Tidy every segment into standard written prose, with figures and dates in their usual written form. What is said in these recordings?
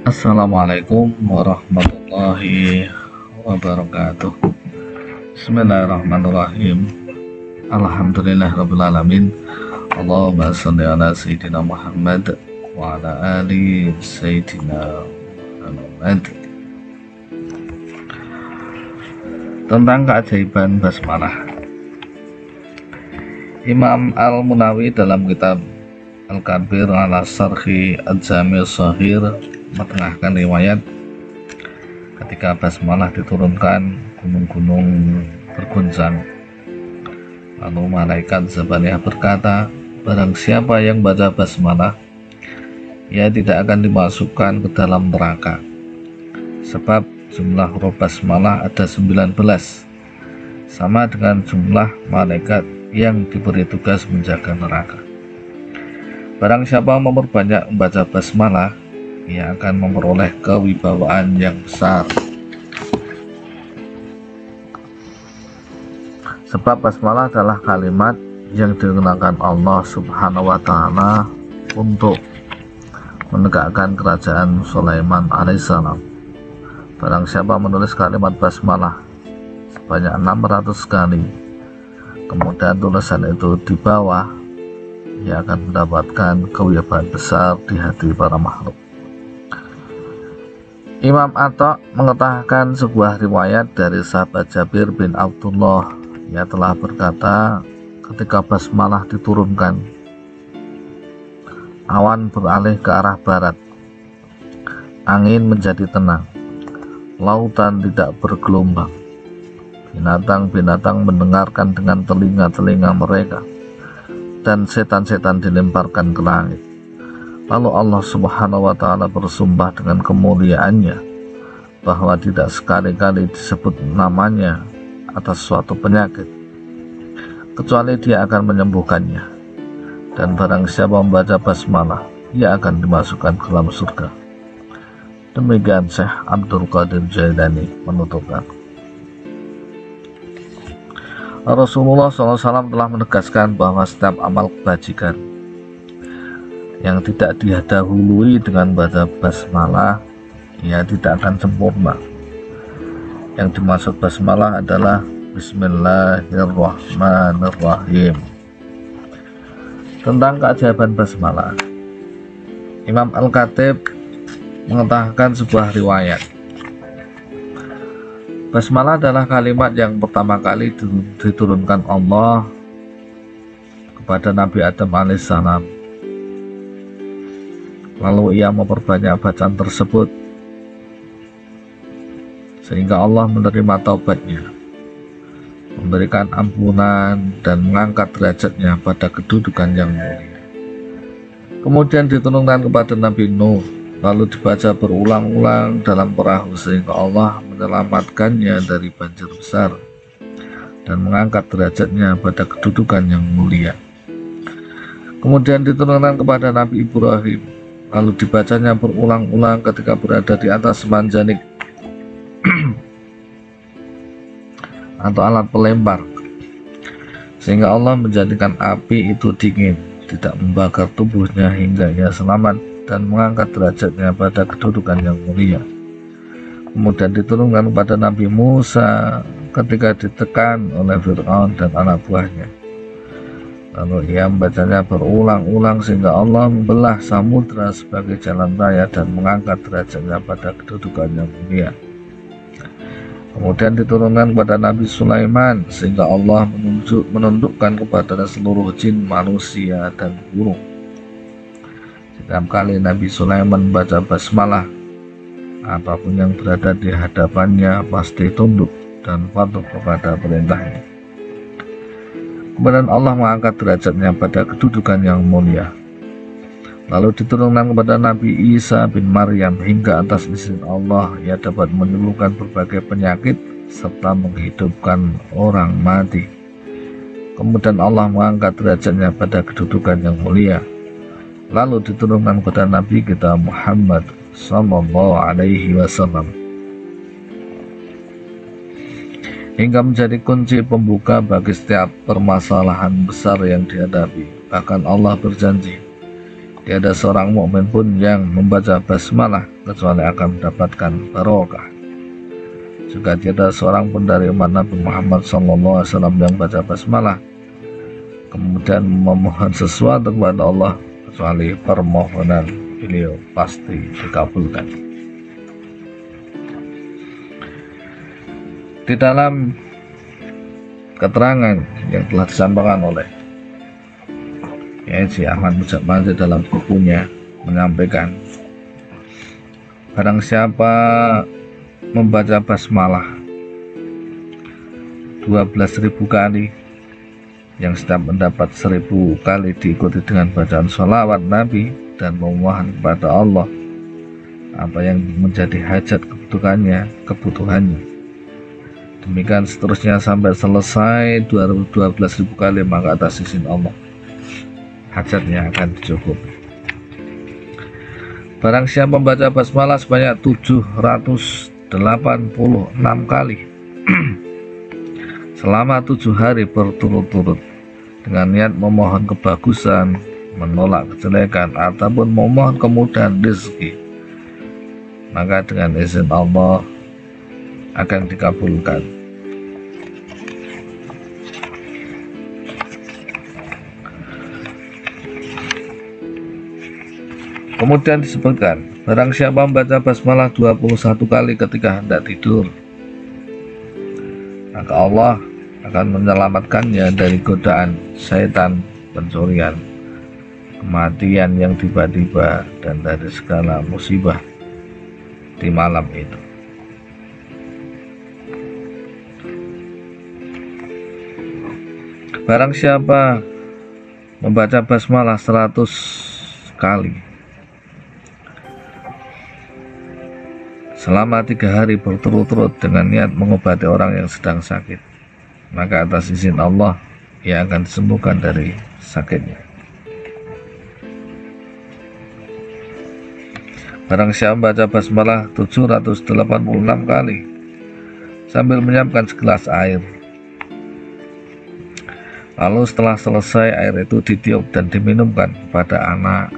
Assalamualaikum warahmatullahi wabarakatuh. Bismillahirrahmanirrahim. Alhamdulillahirrabbilalamin. Allahumma sholli ala Sayyidina Muhammad wa ala ali Sayyidina Muhammad. Tentang keajaiban basmalah, Imam Al-Munawi dalam kitab Al-Kabir ala Sarhi Al-Jami' Shahir mengetengahkan riwayat ketika basmalah diturunkan, gunung-gunung berguncang. Lalu malaikat Zabaniyah berkata, barang siapa yang baca basmalah, ia tidak akan dimasukkan ke dalam neraka, sebab jumlah huruf basmalah ada 19, sama dengan jumlah malaikat yang diberi tugas menjaga neraka. Barang siapa memperbanyak membaca basmalah, ia akan memperoleh kewibawaan yang besar. Sebab basmalah adalah kalimat yang digunakan Allah Subhanahu wa Ta'ala untuk menegakkan kerajaan Sulaiman alaihissalam. Barang siapa menulis kalimat basmalah sebanyak 600 kali, kemudian tulisan itu di bawah, ia akan mendapatkan kewibawaan besar di hati para makhluk. Imam Atta mengetahui sebuah riwayat dari sahabat Jabir bin Abdullah. Ia telah berkata, ketika basmalah diturunkan, awan beralih ke arah barat, angin menjadi tenang, lautan tidak bergelombang, binatang-binatang mendengarkan dengan telinga-telinga mereka, dan setan-setan dilemparkan ke langit. Lalu Allah Subhanahu wa Ta'ala bersumpah dengan kemuliaannya bahwa tidak sekali-kali disebut namanya atas suatu penyakit kecuali dia akan menyembuhkannya, dan barang siapa membaca basmalah, ia akan dimasukkan ke dalam surga. Demikian Syekh Abdul Qadir Jailani menutupkan. Rasulullah SAW telah menegaskan bahwa setiap amal kebajikan yang tidak didahului dengan baca basmalah, ia tidak akan sempurna. Yang dimaksud basmalah adalah Bismillahirrahmanirrahim. Tentang keajaiban basmalah, Imam Al-Khatib mengetahui sebuah riwayat. Basmalah adalah kalimat yang pertama kali diturunkan Allah kepada Nabi Adam alaihissalam. Lalu ia memperbanyak bacaan tersebut sehingga Allah menerima taubatnya, memberikan ampunan dan mengangkat derajatnya pada kedudukan yang mulia. Kemudian diturunkan kepada Nabi Nuh, lalu dibaca berulang-ulang dalam perahu sehingga Allah menyelamatkannya dari banjir besar dan mengangkat derajatnya pada kedudukan yang mulia. Kemudian diturunkan kepada Nabi Ibrahim, lalu dibacanya berulang-ulang ketika berada di atas manjanik atau alat pelempar, sehingga Allah menjadikan api itu dingin, tidak membakar tubuhnya hingga ia selamat dan mengangkat derajatnya pada kedudukan yang mulia. Kemudian diturunkan kepada Nabi Musa ketika ditekan oleh Fir'aun dan anak buahnya, lalu ia membacanya berulang-ulang sehingga Allah membelah samudra sebagai jalan raya dan mengangkat derajatnya pada kedudukan yang mulia. Kemudian diturunkan kepada Nabi Sulaiman sehingga Allah menundukkan kepada seluruh jin, manusia, dan burung. Setiap kali Nabi Sulaiman membaca basmalah, apapun yang berada di hadapannya pasti tunduk dan patuh kepada perintahnya. Kemudian Allah mengangkat derajatnya pada kedudukan yang mulia. Lalu diturunkan kepada Nabi Isa bin Maryam hingga atas izin Allah ia dapat menyembuhkan berbagai penyakit serta menghidupkan orang mati. Kemudian Allah mengangkat derajatnya pada kedudukan yang mulia. Lalu diturunkan kepada Nabi kita Muhammad sallallahu alaihi wasallam hingga menjadi kunci pembuka bagi setiap permasalahan besar yang dihadapi. Bahkan Allah berjanji, tiada seorang mukmin pun yang membaca basmalah kecuali akan mendapatkan barokah. Juga tiada seorang pun dari umat Nabi Muhammad SAW yang baca basmalah kemudian memohon sesuatu kepada Allah kecuali permohonan beliau pasti dikabulkan. Di dalam keterangan yang telah disampaikan oleh Kiai Ahmad Mujab dalam bukunya menyampaikan, barang siapa membaca basmalah 12.000 kali, yang setiap mendapat 1.000 kali diikuti dengan bacaan sholawat Nabi dan memohon kepada Allah apa yang menjadi hajat kebutuhannya. Demikian seterusnya sampai selesai 12.000 kali, maka atas izin Allah hajatnya akan dicukupi. Barang siapa membaca basmalah sebanyak 786 kali selama 7 hari berturut-turut dengan niat memohon kebagusan, menolak kejelekan, ataupun memohon kemudahan rezeki, maka dengan izin Allah akan dikabulkan. Kemudian disebutkan, barang siapa membaca basmalah 21 kali ketika hendak tidur, maka Allah akan menyelamatkannya dari godaan syaitan, pencurian, kematian yang tiba-tiba, dan dari segala musibah di malam itu. Barang siapa membaca basmalah 100 kali selama 3 hari berturut-turut dengan niat mengobati orang yang sedang sakit, maka atas izin Allah ia akan disembuhkan dari sakitnya. Barang siapa membaca basmalah 786 kali sambil menyiapkan segelas air, lalu setelah selesai air itu ditiup dan diminumkan kepada anak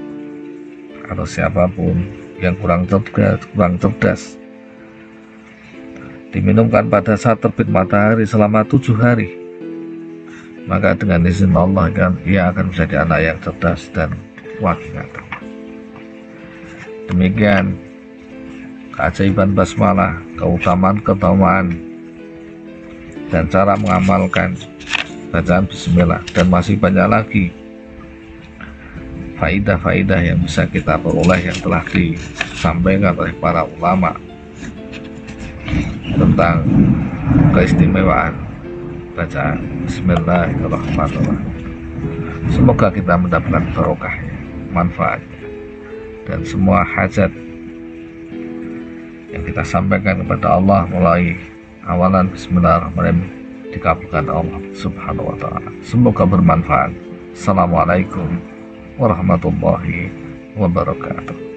atau siapapun yang kurang cerdas, diminumkan pada saat terbit matahari selama 7 hari, maka dengan izin Allah ia akan menjadi anak yang cerdas dan kuat ingatan. Demikian keajaiban basmalah, keutamaan, dan cara mengamalkan bacaan bismillah, dan masih banyak lagi faidah-faidah yang bisa kita peroleh yang telah disampaikan oleh para ulama tentang keistimewaan bacaan Bismillahirrahmanirrahim. Semoga kita mendapatkan barokahnya, manfaatnya, dan semua hajat yang kita sampaikan kepada Allah melalui awalan Bismillahirrahmanirrahim dikabulkan Allah Subhanahu wa ta'ala. Semoga bermanfaat. Assalamualaikum warahmatullahi wabarakatuh.